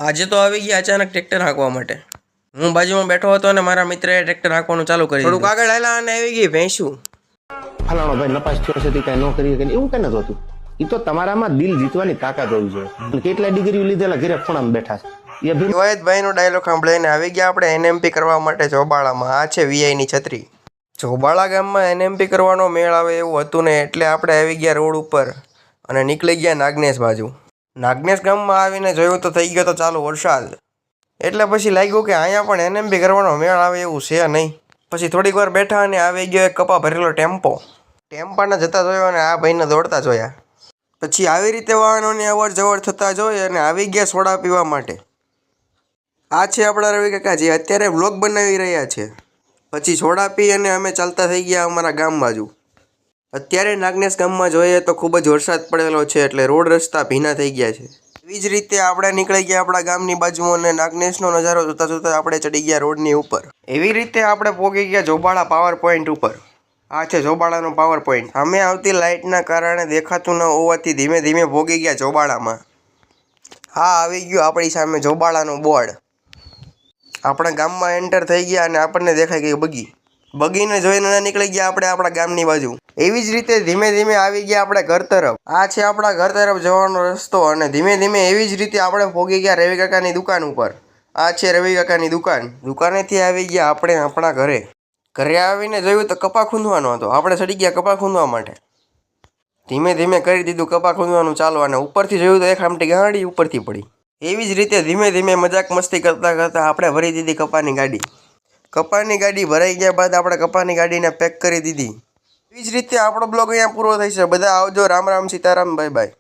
આજે તો આવી ગયા અચાનક ટ્રેક્ટર હાંકવા માટે. હું બાજુમાં બેઠો હતો અને મારા મિત્રએ ટ્રેક્ટર હાંકવાનું ચાલુ કરી દીધું. થોડુંક આગળ હાલ્યા અને આવી ગઈ ભેંસું. ફલાણો ભાઈ નપાસ થયો છે કઈ ન કરી કે એવું કઈ નથી હોતું. એ તો તમારામાં દિલ જીતવાની તાકાત હોવી જોઈએ. કેટલા ડિગ્રી લીધેલા ઘરે ખૂણામાં બેઠા છે. ભાઈનો ડાયલોગ સાંભળીને આવી ગયા આપણે એનએમપી કરવા માટે જોબાળામાં. આ છે વીઆઈની છત્રી. જોબાળા ગામમાં એનએમપી કરવાનો મેળ આવે એવું હતું ને એટલે આપણે આવી ગયા રોડ ઉપર અને નીકળી ગયા નાગનેશ બાજુ. નાગનેશ ગામમાં આવીને જોયું તો થઈ ગયો તો ચાલુ વરસાદ. એટલે પછી લાગ્યું કે અહીંયા પણ એનએમપી કરવાનો મેળ આવે એવું છે નહીં. પછી થોડીક વાર બેઠા અને આવી ગયો એક કપા ભરેલો ટેમ્પો. ટેમ્પાના જતા જોયો અને આ ભાઈને દોડતા જોયા. પછી આવી રીતે વાહનોની અવર જવર થતા જોઈ અને આવી ગયા સોડા પીવા માટે. આ છે આપણા રવિ કાકા જે અત્યારે વ્લોગ બનાવી રહ્યા છે. પછી સોડા પી અને અમે ચાલતા થઈ ગયા અમારા ગામ બાજુ. અત્યારે નાગનેશ ગામમાં જોઈએ તો ખૂબ જ વરસાદ પડેલો છે એટલે રોડ રસ્તા ભીના થઈ ગયા છે. એવી જ રીતે આપણે નીકળી ગયા આપણા ગામની બાજુમાં અને નાગનેશનો નજારો જોતા જોતા આપણે ચડી ગયા રોડની ઉપર. એવી રીતે આપણે પહોંચી ગયા જોબાળા પાવર પોઈન્ટ ઉપર. આ છે જોબાળાનો પાવર પોઈન્ટ. સામે આવતી લાઇટના કારણે દેખાતું ન હોવાથી ધીમે ધીમે ભોગી ગયા જોબાળામાં. હા, આવી ગયું આપણી સામે જોબાળાનું બોર્ડ. આપણા ગામમાં એન્ટર થઈ ગયા અને આપણને દેખાઈ ગઈ બગી. બગીને જોઈને નીકળી ગયા આપણે આપણા ગામની બાજુ. એવી જ રીતે ધીમે ધીમે આવી ગયા આપણે ઘર તરફ. આ છે આપણા ઘર તરફ જવાનો રસ્તો અને ધીમે ધીમે એવી જ રીતે આપણે પહોંચી ગયા રવિ કાકાની દુકાન ઉપર. આ છે રવિ કાકાની દુકાન. દુકાનેથી આવી ગયા આપણે આપણા ઘરે. ઘરે આવીને જોયું તો કપા ખૂંદવાનો હતો. આપણે ચડી ગયા કપા ખૂંદવા માટે. ધીમે ધીમે કરી દીધું કપા ખૂંદવાનું ચાલુ અને ઉપરથી જોયું તો એક આમટી ગાડી ઉપરથી પડી. એવી જ રીતે ધીમે ધીમે મજાક મસ્તી કરતાં કરતાં આપણે ભરી દીધી કપાની ગાડી. કપાની ગાડી ભરાઈ ગયા બાદ આપણે કપાની ગાડીને પેક કરી દીધી. એવી જ રીતે આપણો બ્લોગ અહીંયા પૂરો થઈ છે. બધા આવજો. Ram Ram, Sitaram, bye bye.